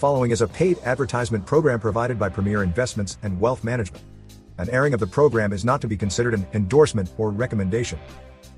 following is a paid advertisement program provided by Premier Investments and Wealth Management. An airing of the program is not to be considered an endorsement or recommendation.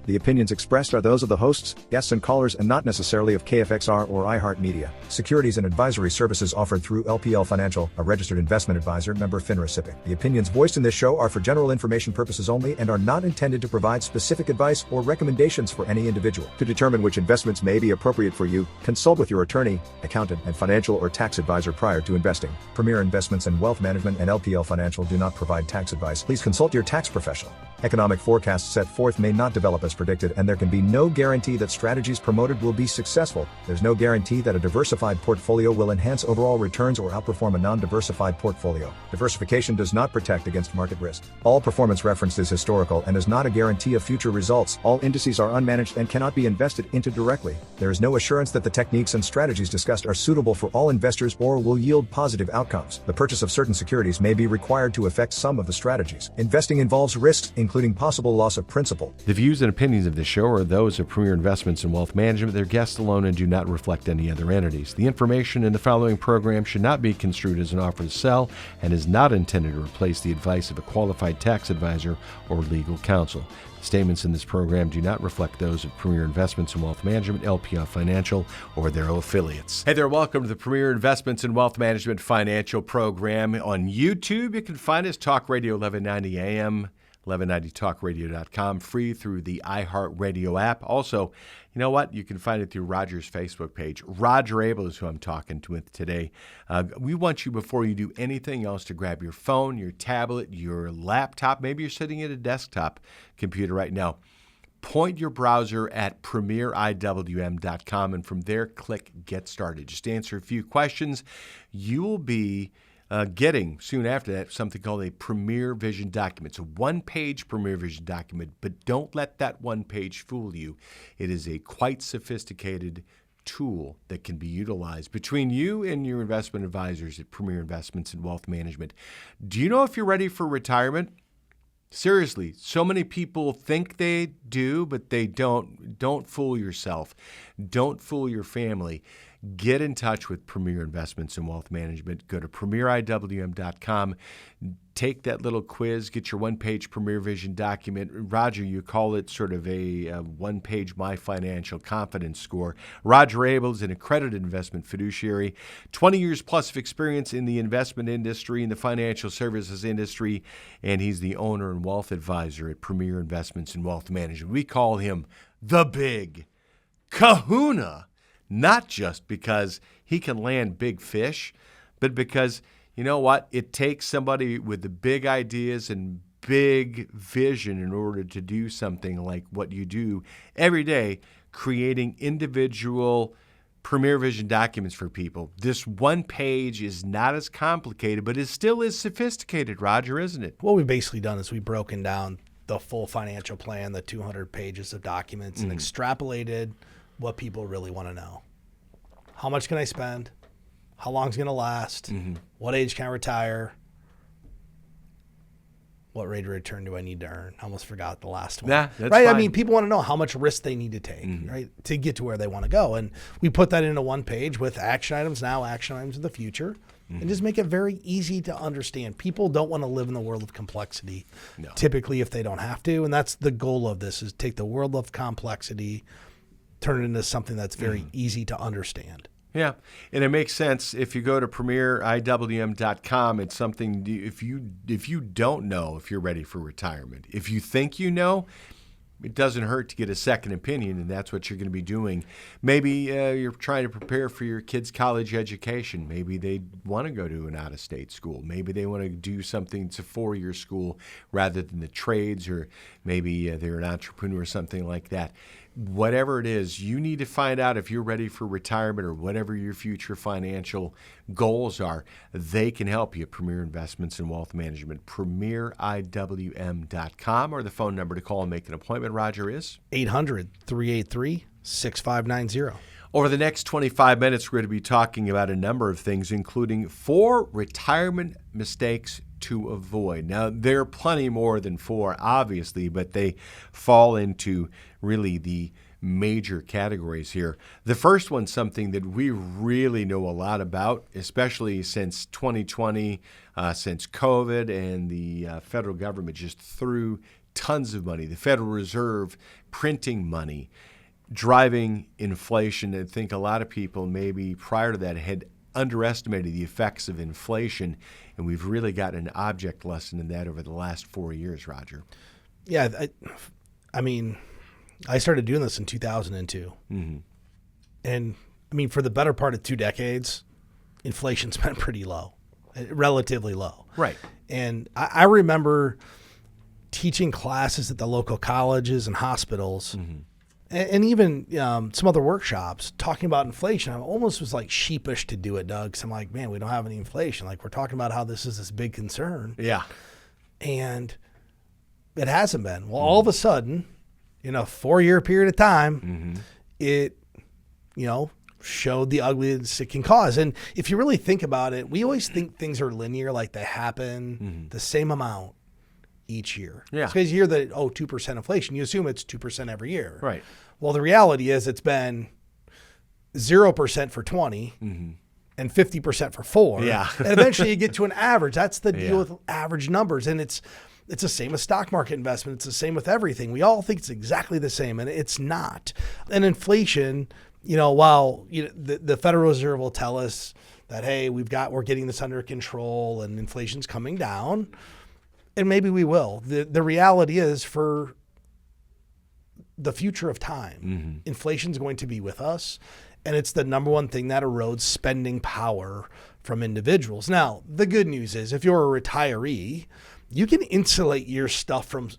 The opinions expressed are those of the hosts, guests and callers and not necessarily of KFXR or iHeartMedia. Securities and advisory services offered through LPL Financial, a registered investment advisor, member FINRA SIPC. The opinions voiced in this show are for general information purposes only and are not intended to provide specific advice or recommendations for any individual. To determine which investments may be appropriate for you, consult with your attorney, accountant, and financial or tax advisor prior to investing. Premier Investments and Wealth Management and LPL Financial do not provide tax advice. Please consult your tax professional. Economic forecasts set forth may not develop as predicted, and there can be no guarantee that strategies promoted will be successful. There's no guarantee that a diversified portfolio will enhance overall returns or outperform a non-diversified portfolio. Diversification does not protect against market risk. All performance referenced is historical and is not a guarantee of future results. All indices are unmanaged and cannot be invested into directly. There is no assurance that the techniques and strategies discussed are suitable for all investors or will yield positive outcomes. The purchase of certain securities may be required to affect some of the strategies. Investing involves risks, including possible loss of principal. The views and opinions of this show are those of Premier Investments and Wealth Management, their guests alone, and do not reflect any other entities. The information in the following program should not be construed as an offer to sell and is not intended to replace the advice of a qualified tax advisor or legal counsel. Statements in this program do not reflect those of Premier Investments and Wealth Management, LPL Financial, or their affiliates. Hey there, welcome to the Premier Investments and Wealth Management Financial Program. On YouTube, you can find us, Talk Radio 1190 AM, 1190talkradio.com, free through the iHeartRadio app. Also, you know what? You can find it through Roger's Facebook page. Roger Abel is who I'm talking with today. We want you, before you do anything else, to grab your phone, your tablet, your laptop. Maybe you're sitting at a desktop computer right now. Point your browser at premieriwm.com, and from there, click Get Started. Just answer a few questions. You will be getting, soon after that, something called a Premier Vision document. It's a one-page Premier Vision document, but don't let that one page fool you. It is a quite sophisticated tool that can be utilized between you and your investment advisors at Premier Investments and Wealth Management. Do you know if you're ready for retirement? Seriously, so many people think they do, but they don't. Don't fool yourself. Don't fool your family. Get in touch with Premier Investments and Wealth Management. Go to premieriwm.com. Take that little quiz. Get your one-page Premier Vision document. Roger, you call it sort of a one-page My Financial Confidence Score. Roger Abel is an accredited investment fiduciary, 20 years plus of experience in the investment industry, in the financial services industry, and he's the owner and wealth advisor at Premier Investments and Wealth Management. We call him the Big Kahuna. Not just because he can land big fish, but because, you know what, it takes somebody with the big ideas and big vision in order to do something like what you do every day, creating individual Premier Vision documents for people. This one page is not as complicated, but it still is sophisticated, Roger, isn't it? What we've basically done is we've broken down the full financial plan, the 200 pages of documents, and extrapolated what people really want to know. How much can I spend? How long is it going to last? What age can I retire? What rate of return do I need to earn? I almost forgot the last one. Nah, that's right? fine. I mean, people want to know how much risk they need to take, right, to get to where they want to go. And we put that into one page with action items now, action items in the future, and just make it very easy to understand. People don't want to live in the world of complexity, typically, if they don't have to. And that's the goal of this, is take the world of complexity, turn it into something that's very easy to understand. Yeah, and it makes sense. If you go to premieriwm.com, it's something, if you don't know if you're ready for retirement, if you think you know, it doesn't hurt to get a second opinion, and that's what you're going to be doing. Maybe you're trying to prepare for your kids' college education. Maybe they want to go to an out-of-state school. Maybe they want to do something, it's a 4-year school rather than the trades, or maybe they're an entrepreneur or something like that. Whatever it is, you need to find out if you're ready for retirement or whatever your future financial goals are. They can help you at Premier Investments and Wealth Management, premieriwm.com, or the phone number to call and make an appointment, Roger, is 800-383-6590. Over the next 25 minutes, we're going to be talking about a number of things, including 4 retirement mistakes to avoid. Now, there are plenty more than 4, obviously, but they fall into really the major categories here. The first one's something that we really know a lot about, especially since 2020, since COVID, and the federal government just threw tons of money. The Federal Reserve printing money, driving inflation. I think a lot of people maybe prior to that had underestimated the effects of inflation, and we've really gotten an object lesson in that over the last 4 years, Roger. Yeah, I mean, I started doing this in 2002. Mm-hmm. And I mean, for the better part of 2 decades, inflation's been pretty low, relatively low. Right. And I remember teaching classes at the local colleges and hospitals, mm-hmm. and even some other workshops talking about inflation. I almost was like sheepish to do it, Doug, because I'm like, man, we don't have any inflation. Like, we're talking about how this is this big concern. Yeah. And it hasn't been. Well, all of a sudden, in a 4-year period of time, mm-hmm. it, showed the ugliness it can cause. And if you really think about it, we always think things are linear, like they happen mm-hmm. the same amount each year. Yeah. Because you hear that, 2% inflation, you assume it's 2% every year. Right. Well, the reality is it's been 0% for 20 mm-hmm. and 50% for 4. Yeah. And eventually you get to an average. That's the deal with average numbers. And it's the same with stock market investment. It's the same with everything. We all think it's exactly the same, and it's not. And inflation, while the Federal Reserve will tell us that, hey, we're getting this under control and inflation's coming down, and maybe we will. The reality is, for the future of time, mm-hmm. inflation's going to be with us, and it's the number one thing that erodes spending power from individuals. Now, the good news is, if you're a retiree, you can insulate yourself from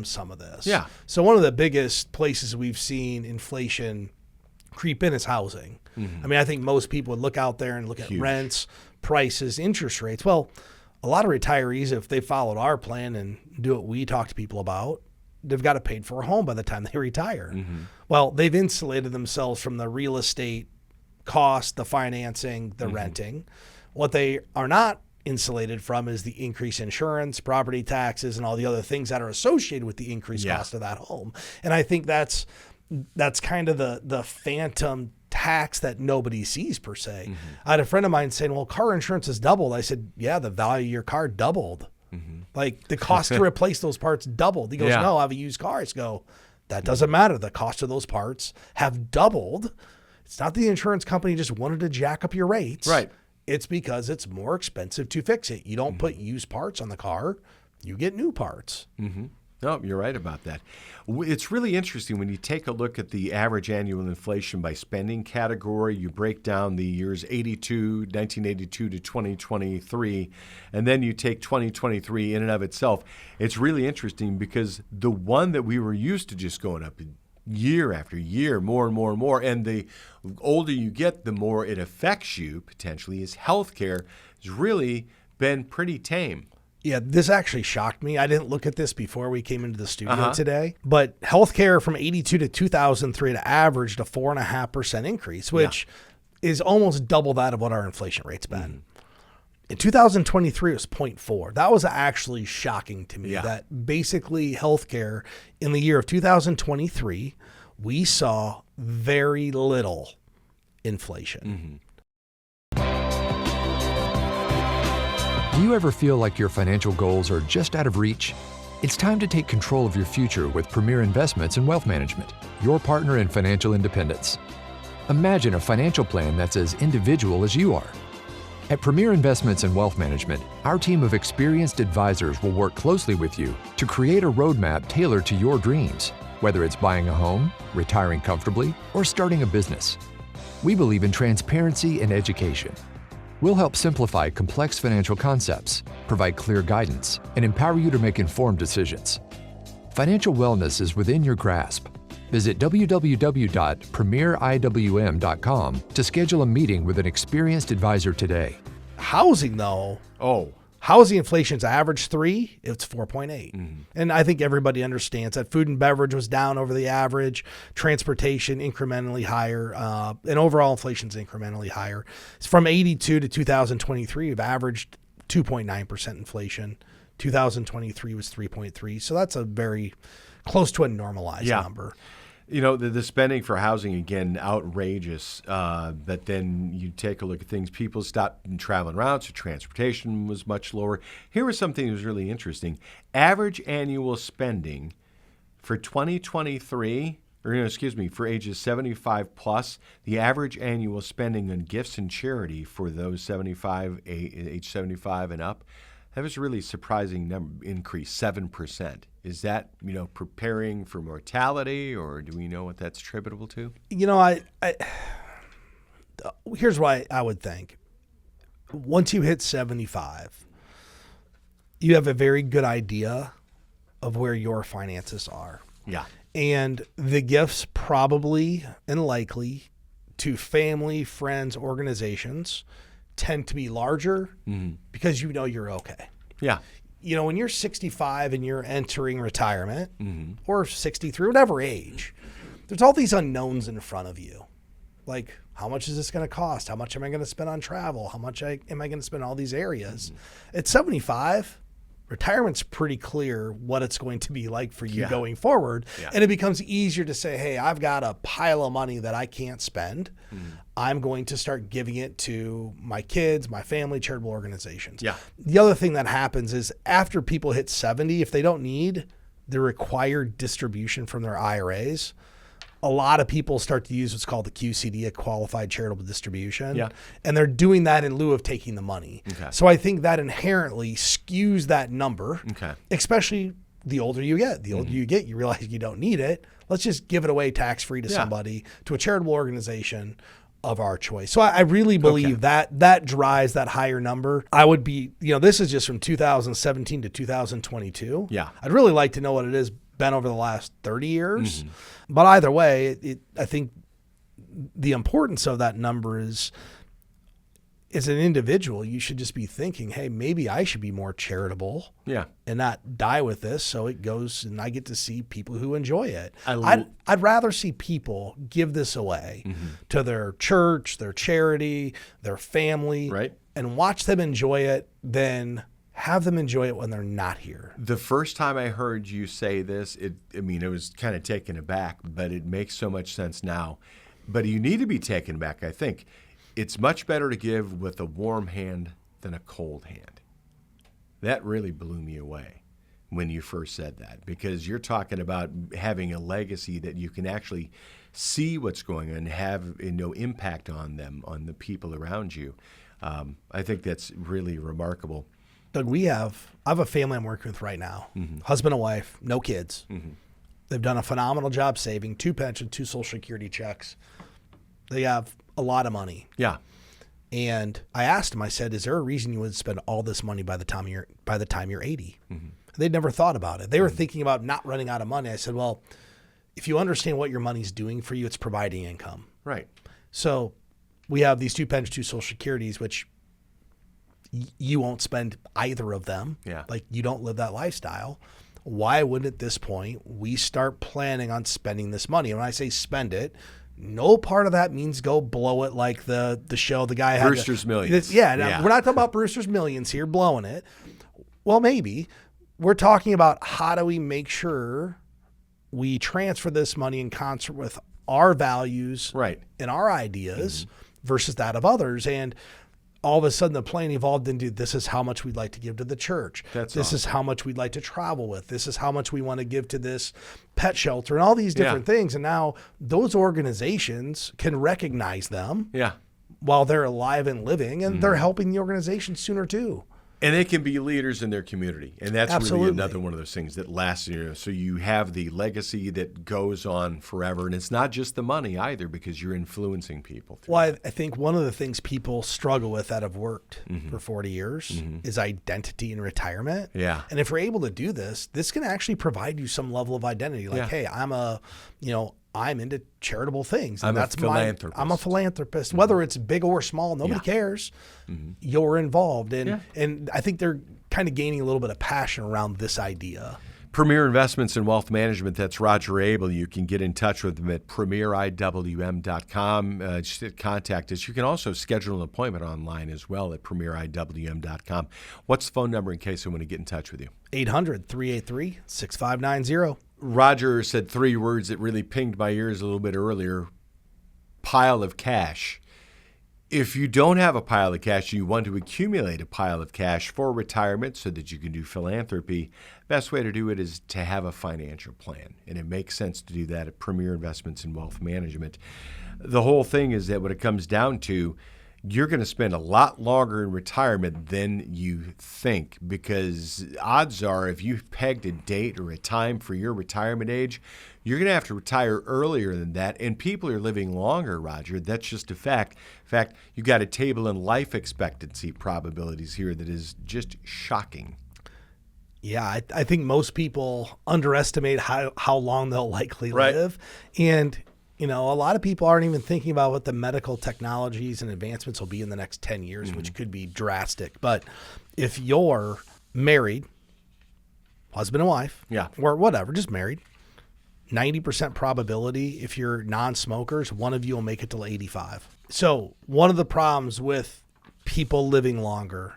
some of this. Yeah. So one of the biggest places we've seen inflation creep in is housing. Mm-hmm. I mean, I think most people would look out there and look at rents, prices, interest rates. Well, a lot of retirees, if they followed our plan and do what we talk to people about, they've got it paid for a home by the time they retire. Mm-hmm. Well, they've insulated themselves from the real estate cost, the financing, the mm-hmm. renting. What they are not insulated from is the increased insurance, property taxes, and all the other things that are associated with the increased cost of that home. And I think that's kind of the phantom tax that nobody sees per se. Mm-hmm. I had a friend of mine saying, well, car insurance has doubled. I said, yeah, the value of your car doubled. Mm-hmm. Like, the cost to replace those parts doubled. He goes, no, I have a used car. I go, that doesn't matter. The cost of those parts have doubled. It's not the insurance company just wanted to jack up your rates. Right. It's because it's more expensive to fix it. You don't mm-hmm. put used parts on the car. You get new parts. Mm-hmm. No, you're right about that. It's really interesting when you take a look at the average annual inflation by spending category. You break down the years 1982 to 2023, and then you take 2023 in and of itself. It's really interesting because the one that we were used to just going up year after year, more and more and more, and the older you get, the more it affects you potentially, is healthcare has really been pretty tame. Yeah, this actually shocked me. I didn't look at this before we came into the studio today, but healthcare from 82 to 2003 had averaged a 4.5% increase, which is almost double that of what our inflation rate's been. Mm-hmm. In 2023, it was 0.4. That was actually shocking to me, that basically healthcare in the year of 2023, we saw very little inflation. Do you ever feel like your financial goals are just out of reach? It's time to take control of your future with Premier Investments and Wealth Management, your partner in financial independence. Imagine a financial plan that's as individual as you are. At Premier Investments and Wealth Management, our team of experienced advisors will work closely with you to create a roadmap tailored to your dreams, whether it's buying a home, retiring comfortably, or starting a business. We believe in transparency and education. We'll help simplify complex financial concepts, provide clear guidance, and empower you to make informed decisions. Financial wellness is within your grasp. Visit www.premieriwm.com to schedule a meeting with an experienced advisor today. Housing, though. Housing inflation's average 3, it's 4.8. Mm-hmm. And I think everybody understands that food and beverage was down over the average, transportation incrementally higher, and overall inflation's incrementally higher. It's from 82 to 2023, we've averaged 2.9% inflation. 2023 was 3.3. So that's a very close to a normalized number. The spending for housing, again, outrageous. But then you take a look at things. People stopped traveling around, so transportation was much lower. Here was something that was really interesting. Average annual spending for 2023, for ages 75 plus, the average annual spending on gifts and charity for those age 75 and up, that was a really surprising increase, 7%. Is that, preparing for mortality, or do we know what that's attributable to? Here's what I would think. Once you hit 75, you have a very good idea of where your finances are. Yeah. And the gifts probably and likely to family, friends, organizations tend to be larger because you're okay. Yeah. When you're 65 and you're entering retirement or 63, whatever age, there's all these unknowns in front of you. Like, how much is this going to cost? How much am I going to spend on travel? How much am I going to spend on all these areas? At 75, retirement's pretty clear what it's going to be like for you going forward. Yeah. And it becomes easier to say, hey, I've got a pile of money that I can't spend. I'm going to start giving it to my kids, my family, charitable organizations. Yeah. The other thing that happens is after people hit 70, if they don't need the required distribution from their IRAs, a lot of people start to use what's called the QCD, a qualified charitable distribution. Yeah. And they're doing that in lieu of taking the money. Okay. So I think that inherently skews that number, especially the older you get. The older you get, you realize you don't need it. Let's just give it away tax-free to somebody, to a charitable organization of our choice. So I really believe that drives that higher number. I would be, this is just from 2017 to 2022. Yeah. I'd really like to know what it has been over the last 30 years. But either way, I think the importance of that number is, as an individual, you should just be thinking, hey, maybe I should be more charitable and not die with this. So it goes and I get to see people who enjoy it. I'd rather see people give this away to their church, their charity, their family, and watch them enjoy it than have them enjoy it when they're not here. The first time I heard you say this, it was kind of taken aback, but it makes so much sense now. But you need to be taken aback, I think. It's much better to give with a warm hand than a cold hand. That really blew me away when you first said that, because you're talking about having a legacy that you can actually see what's going on and have no impact on them, on the people around you. I think that's really remarkable. Doug, I have a family I'm working with right now, husband and wife, no kids. They've done a phenomenal job saving, 2 pensions, 2 Social Security checks. They have a lot of money. Yeah. And I asked them, I said, is there a reason you would spend all this money by the time you're 80? They'd never thought about it. They were thinking about not running out of money. I said, well, if you understand what your money's doing for you, it's providing income. Right. So we have these 2 pensions, 2 Social Securities, which you won't spend either of them. Yeah. Like, you don't live that lifestyle. Why wouldn't at this point we start planning on spending this money? And when I say spend it, no part of that means go blow it like the show the guy had. Brewster's Millions. We're not talking about Brewster's Millions here, blowing it. Well, maybe. We're talking about how do we make sure we transfer this money in concert with our values and our ideas versus that of others. And all of a sudden the plan evolved into, this is how much we'd like to give to the church. This is how much we'd like to travel with. This is how much we want to give to this pet shelter and all these different things. And now those organizations can recognize them while they're alive and living, and they're helping the organization sooner too. And they can be leaders in their community. And that's really another one of those things that lasts. So you have the legacy that goes on forever. And it's not just the money either, because you're influencing people. Well, I think one of the things people struggle with that have worked for 40 years is identity in retirement. Yeah. And if we're able to do this, this can actually provide you some level of identity. Like, hey, I'm into charitable things. And I'm a philanthropist. I'm a philanthropist. Whether it's big or small, nobody cares. You're involved. And I think they're kind of gaining a little bit of passion around this idea. Premier Investments and Wealth Management, that's Roger Abel. You can get in touch with them at premieriwm.com. Just contact us. You can also schedule an appointment online as well at premieriwm.com. What's the phone number in case I want to get in touch with you? 800-383-6590. Roger said 3 words that really pinged my ears a little bit earlier: pile of cash. If you don't have a pile of cash, you want to accumulate a pile of cash for retirement so that you can do philanthropy, best way to do it is to have a financial plan. And it makes sense to do that at Premier Investments and Wealth Management. The whole thing is that when it comes down to, you're going to spend a lot longer in retirement than you think, because odds are if you've pegged a date or a time for your retirement age, you're going to have to retire earlier than that. And people are living longer, Roger. That's just a fact. In fact, you've got a table in life expectancy probabilities here that is just shocking. Yeah, I think most people underestimate how long they'll likely live. And a lot of people aren't even thinking about what the medical technologies and advancements will be in the next 10 years, which could be drastic. But if you're married, husband and wife, or whatever, just married, 90% probability, if you're non-smokers, one of you will make it till 85. So one of the problems with people living longer,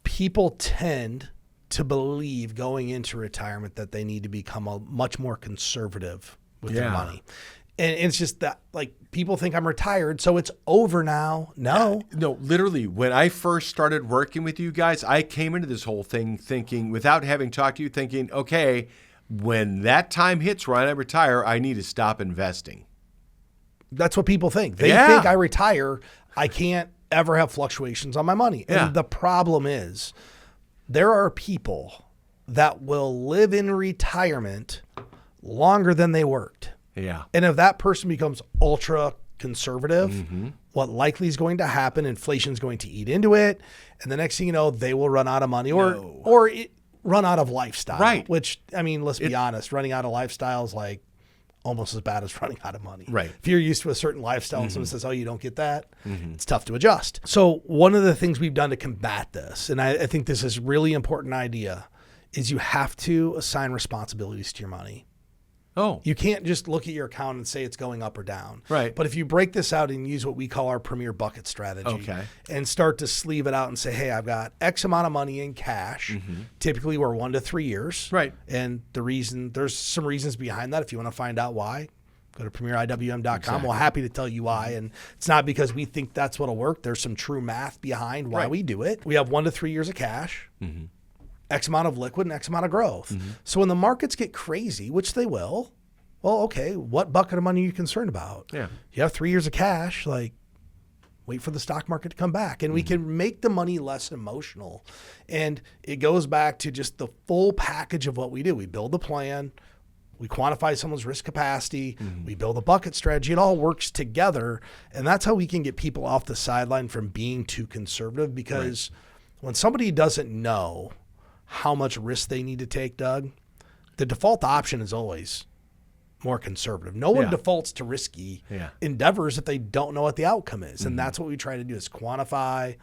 people tend to believe going into retirement that they need to become much more conservative with their money. And it's just that, like, people think I'm retired, so it's over now. No, literally, when I first started working with you guys, I came into this whole thing thinking, without having talked to you, thinking, okay, when that time hits where I retire, I need to stop investing. That's what people think. They think I retire, I can't ever have fluctuations on my money. And the problem is, there are people that will live in retirement longer than they worked. Yeah. And if that person becomes ultra conservative, what likely is going to happen, inflation is going to eat into it. And the next thing you know, they will run out of money or run out of lifestyle. Right. Which, I mean, let's be honest, running out of lifestyle is like almost as bad as running out of money. Right. If you're used to a certain lifestyle and someone says, oh, you don't get that, it's tough to adjust. So one of the things we've done to combat this, and I think this is a really important idea, is you have to assign responsibilities to your money. Oh. You can't just look at your account and say it's going up or down. Right. But if you break this out and use what we call our Premier Bucket strategy and start to sleeve it out and say, hey, I've got X amount of money in cash. Typically we're 1 to 3 years. Right. And there's some reasons behind that. If you want to find out why, go to premieriwm.com. Exactly. We're happy to tell you why. And it's not because we think that's what'll work. There's some true math behind why we do it. We have 1 to 3 years of cash. X amount of liquid and X amount of growth. So when the markets get crazy, which they will, well, okay, what bucket of money are you concerned about? Yeah. You have 3 years of cash, like, wait for the stock market to come back. And we can make the money less emotional. And it goes back to just the full package of what we do. We build a plan. We quantify someone's risk capacity. We build a bucket strategy. It all works together. And that's how we can get people off the sideline from being too conservative, because when somebody doesn't know how much risk they need to take, Doug, the default option is always more conservative. No one defaults to risky endeavors if they don't know what the outcome is. And that's what we try to do, is quantify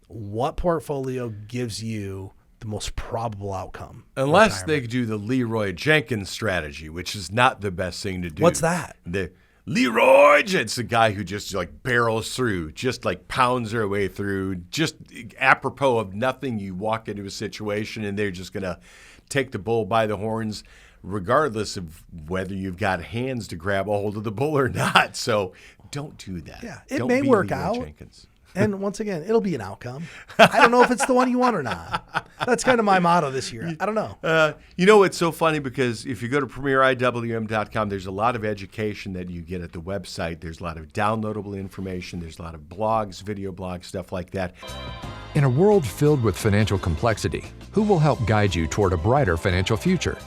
what portfolio gives you the most probable outcome. Unless they do the Leroy Jenkins strategy, which is not the best thing to do. What's that? The Leroy, it's the guy who just like barrels through, just like pounds their way through, just apropos of nothing. You walk into a situation and they're just going to take the bull by the horns, regardless of whether you've got hands to grab a hold of the bull or not. So don't do that. Yeah, it Don't may be work Leroy out. Jenkins. And once again, it'll be an outcome. I don't know if it's the one you want or not. That's kind of my motto this year. I don't know. You know, it's so funny because if you go to premieriwm.com, there's a lot of education that you get at the website. There's a lot of downloadable information. There's a lot of blogs, video blogs, stuff like that. In a world filled with financial complexity, who will help guide you toward a brighter financial future?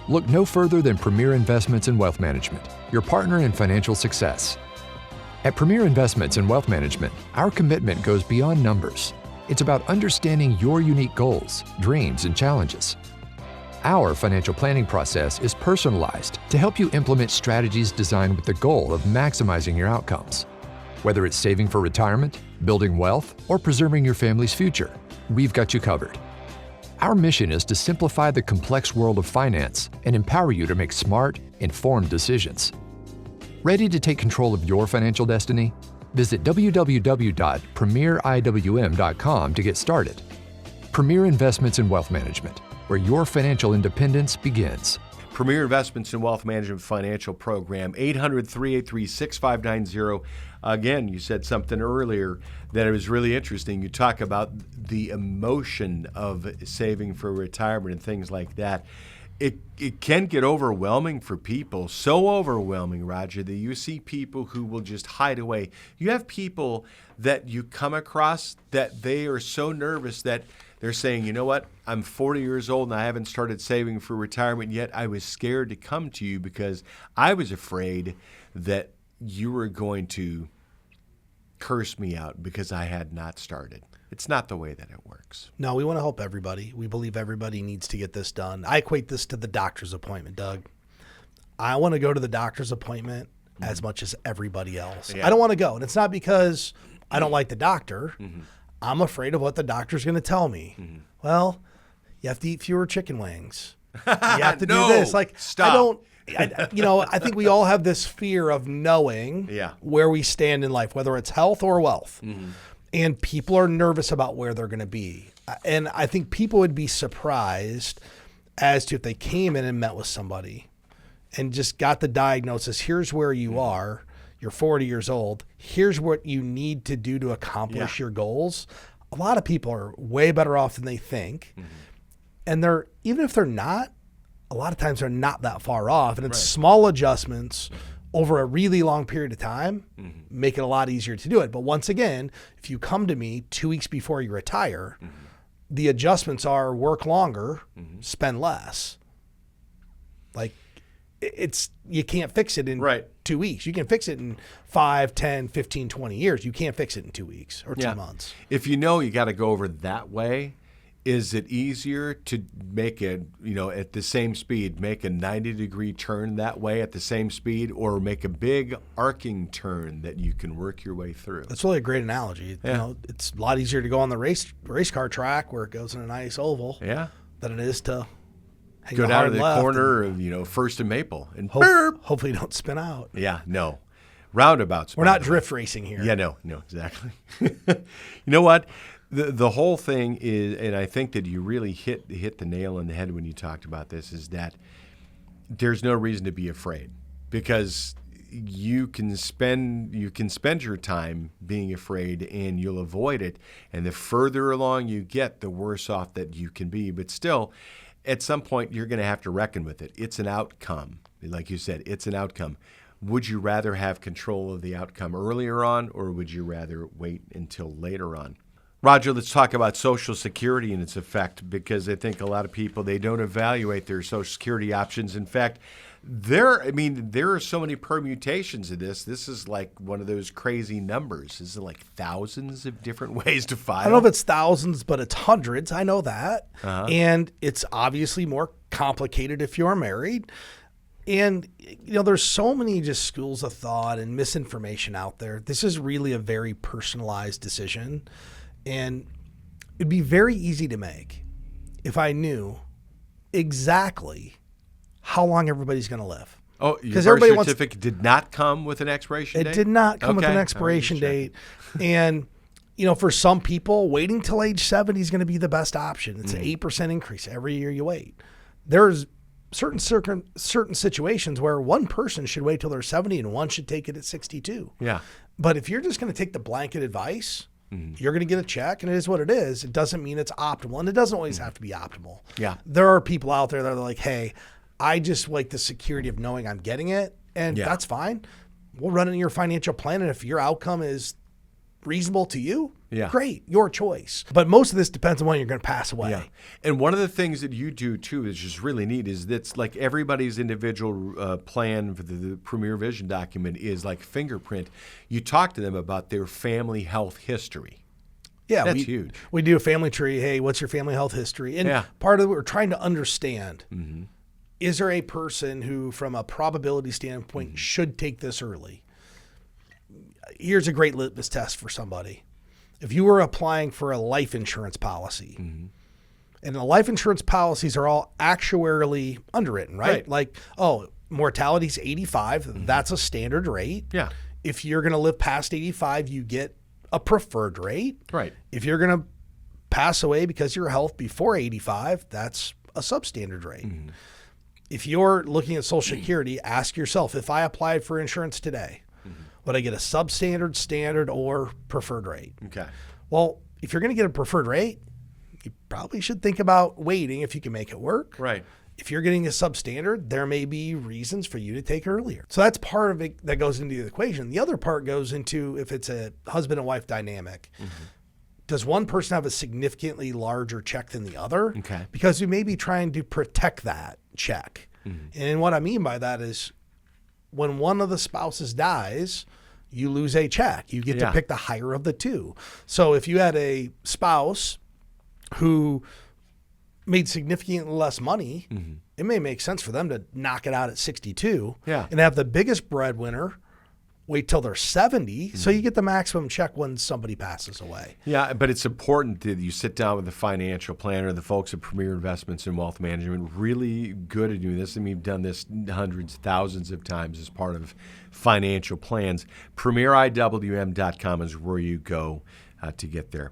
Look no further than Premier Investments and Wealth Management, your partner in financial success. At Premier Investments and Wealth Management, our commitment goes beyond numbers. It's about understanding your unique goals, dreams, and challenges. Our financial planning process is personalized to help you implement strategies designed with the goal of maximizing your outcomes. Whether it's saving for retirement, building wealth, or preserving your family's future, we've got you covered. Our mission is to simplify the complex world of finance and empower you to make smart, informed decisions. Ready to take control of your financial destiny? Visit www.premieriwm.com to get started. Premier Investments and Wealth Management, where your financial independence begins. Premier Investments and Wealth Management Financial Program, 800-383-6590. Again, you said something earlier that it was really interesting. You talk about the emotion of saving for retirement and things like that. It can get overwhelming for people, so overwhelming, Roger, that you see people who will just hide away. You have people that you come across that they are so nervous that they're saying, you know what, I'm 40 years old and I haven't started saving for retirement yet. I was scared to come to you because I was afraid that you were going to curse me out because I had not started. It's not the way that it works. No, we want to help everybody. We believe everybody needs to get this done. I equate this to the doctor's appointment, Doug. I want to go to the doctor's appointment as much as everybody else. Yeah. I don't want to go. And it's not because I don't like the doctor. I'm afraid of what the doctor's going to tell me. Well, you have to eat fewer chicken wings. You have to do this. Like, stop. I think we all have this fear of knowing where we stand in life, whether it's health or wealth. And people are nervous about where they're going to be. And I think people would be surprised as to if they came in and met with somebody and just got the diagnosis, here's where you are, you're 40 years old, here's what you need to do to accomplish your goals. A lot of people are way better off than they think. And they're, even if they're not, a lot of times they're not that far off. And it's small adjustments over a really long period of time, make it a lot easier to do it. But once again, if you come to me 2 weeks before you retire, the adjustments are work longer, spend less. Like, you can't fix it in 2 weeks. You can fix it in 5, 10, 15, 20 years. You can't fix it in 2 weeks or 2 months. If you know you got to go over that way, is it easier to make it, at the same speed, make a 90-degree turn that way at the same speed, or make a big arcing turn that you can work your way through? That's really a great analogy. It's a lot easier to go on the race car track where it goes in a nice oval than it is to go down to the corner of, First and Maple and hopefully you don't spin out. Yeah, no. Roundabouts. We're not drift racing here. Yeah, no, exactly. You know what? The whole thing is, and I think that you really hit the nail on the head when you talked about this, is that there's no reason to be afraid, because you can spend your time being afraid and you'll avoid it. And the further along you get, the worse off that you can be. But still, at some point, you're going to have to reckon with it. It's an outcome. Like you said, it's an outcome. Would you rather have control of the outcome earlier on, or would you rather wait until later on? Roger, let's talk about Social Security and its effect, because I think a lot of people, they don't evaluate their Social Security options. In fact, there are so many permutations of this. This is like one of those crazy numbers. Is it like thousands of different ways to file? I don't know if it's thousands, but it's hundreds. I know that. And it's obviously more complicated if you're married. And, there's so many just schools of thought and misinformation out there. This is really a very personalized decision. And it'd be very easy to make if I knew exactly how long everybody's going to live. Oh, your birth certificate did not come with an expiration date? It did not come with an expiration date. And, for some people, waiting till age 70 is going to be the best option. It's an 8% increase every year you wait. There's certain situations where one person should wait till they're 70 and one should take it at 62. Yeah. But if you're just going to take the blanket advice, you're going to get a check, and it is what it is. It doesn't mean it's optimal, and it doesn't always have to be optimal. Yeah. There are people out there that are like, hey, I just like the security of knowing I'm getting it, and that's fine. We'll run it in your financial plan, and if your outcome is reasonable to you, great, your choice. But most of this depends on when you're going to pass away. Yeah. And one of the things that you do, too, is just really neat, is that's like everybody's individual plan for the Premier Vision document is like fingerprint. You talk to them about their family health history. Yeah, that's huge. We do a family tree. Hey, what's your family health history? And part of it, we're trying to understand, is there a person who, from a probability standpoint, should take this early? Here's a great litmus test for somebody. If you were applying for a life insurance policy, and the life insurance policies are all actuarially underwritten, right? Like, mortality's 85. That's a standard rate. Yeah. If you're going to live past 85, you get a preferred rate. Right. If you're going to pass away because of your health before 85, that's a substandard rate. If you're looking at Social Security, ask yourself, if I applied for insurance today, would I get a substandard, standard, or preferred rate? Okay. Well, if you're going to get a preferred rate, you probably should think about waiting if you can make it work. Right. If you're getting a substandard, there may be reasons for you to take earlier. So that's part of it that goes into the equation. The other part goes into if it's a husband and wife dynamic. Does one person have a significantly larger check than the other? Okay. Because you may be trying to protect that check. And what I mean by that is when one of the spouses dies, you lose a check. You get to pick the higher of the two. So if you had a spouse who made significantly less money, it may make sense for them to knock it out at 62 and have the biggest breadwinner wait till they're 70, so you get the maximum check when somebody passes away. Yeah, but it's important that you sit down with the financial planner, the folks at Premier Investments and Wealth Management, really good at doing this. I mean, we've done this hundreds, thousands of times as part of financial plans. PremierIWM.com is where you go to get there.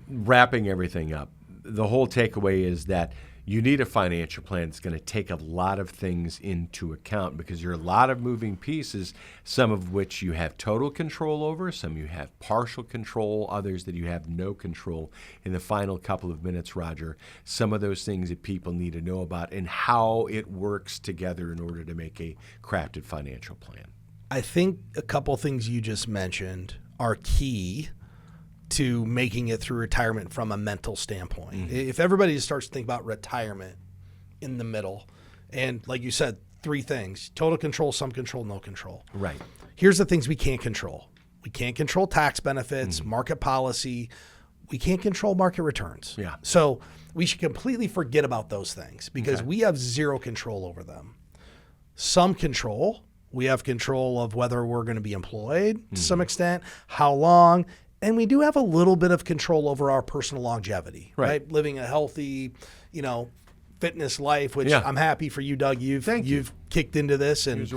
Wrapping everything up, the whole takeaway is that you need a financial plan that's going to take a lot of things into account because there are a lot of moving pieces, some of which you have total control over, some you have partial control, others that you have no control. In the final couple of minutes, Roger, some of those things that people need to know about and how it works together in order to make a crafted financial plan. I think a couple things you just mentioned are key to making it through retirement from a mental standpoint. If everybody just starts to think about retirement in the middle, and like you said, three things: total control, some control, no control. Right. Here's the things we can't control. We can't control tax benefits, market policy. We can't control market returns. Yeah. So we should completely forget about those things because we have zero control over them. Some control, we have control of whether we're going to be employed to some extent, how long. And we do have a little bit of control over our personal longevity, right? Living a healthy, fitness life, which I'm happy for you, Doug. You've kicked into this. And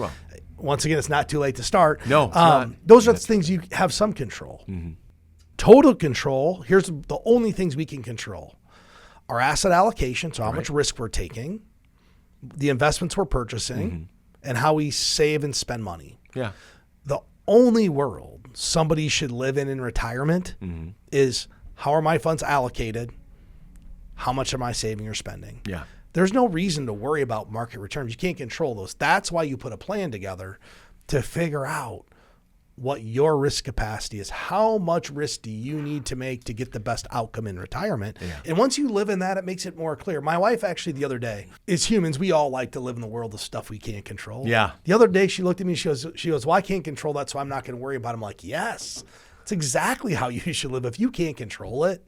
once again, it's not too late to start. No, it's not. Those are the things you have some control. Total control, here's the only things we can control. Our asset allocation, so how much risk we're taking, the investments we're purchasing, and how we save and spend money. Yeah. The only world somebody should live in retirement is how are my funds allocated? How much am I saving or spending? Yeah. There's no reason to worry about market returns. You can't control those. That's why you put a plan together to figure out what your risk capacity is. How much risk do you need to make to get the best outcome in retirement? Yeah. And once you live in that, it makes it more clear. My wife actually the other day, as humans, we all like to live in the world of stuff we can't control. Yeah. The other day she looked at me, she goes, well, I can't control that, so I'm not going to worry about it. I'm like, yes, it's exactly how you should live. If you can't control it,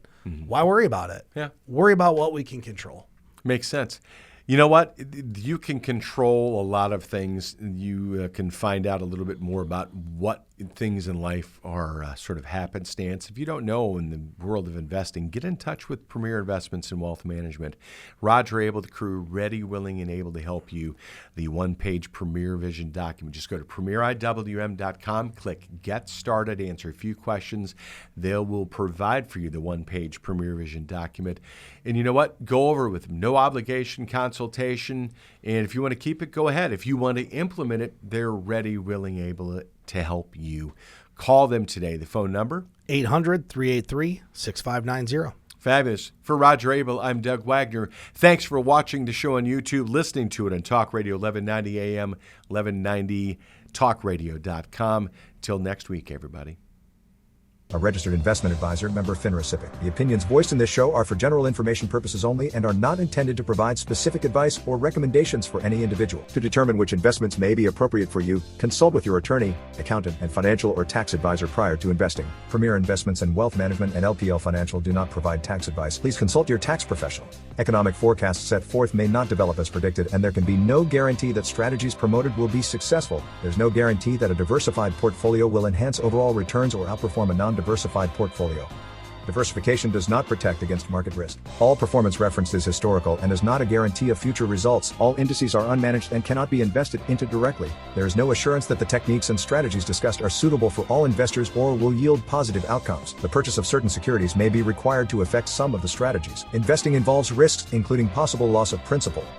why worry about it? Yeah. Worry about what we can control. Makes sense. You know what? You can control a lot of things. You can find out a little bit more about what things in life are sort of happenstance. If you don't know in the world of investing, get in touch with Premier Investments and Wealth Management. Roger Abel, the crew, ready, willing, and able to help you. The one-page Premier Vision document. Just go to PremierIWM.com, click Get Started, answer a few questions. They will provide for you the one-page Premier Vision document. And you know what? Go over it with them. No obligation consultation. And if you want to keep it, go ahead. If you want to implement it, they're ready, willing, able to help you. Call them today. The phone number? 800-383-6590. Fabulous. For Roger Abel, I'm Doug Wagner. Thanks for watching the show on YouTube, listening to it on Talk Radio 1190 AM, 1190 talkradio.com. Till next week, everybody. A registered investment advisor, member FINRA SIPC. The opinions voiced in this show are for general information purposes only and are not intended to provide specific advice or recommendations for any individual. To determine which investments may be appropriate for you, consult with your attorney, accountant, and financial or tax advisor prior to investing. Premier Investments and Wealth Management and LPL Financial do not provide tax advice. Please consult your tax professional. Economic forecasts set forth may not develop as predicted, and there can be no guarantee that strategies promoted will be successful. There's no guarantee that a diversified portfolio will enhance overall returns or outperform a non-diversified portfolio. Diversification does not protect against market risk. All performance referenced is historical and is not a guarantee of future results. All indices are unmanaged and cannot be invested into directly. There is no assurance that the techniques and strategies discussed are suitable for all investors or will yield positive outcomes. The purchase of certain securities may be required to affect some of the strategies. Investing involves risks, including possible loss of principal.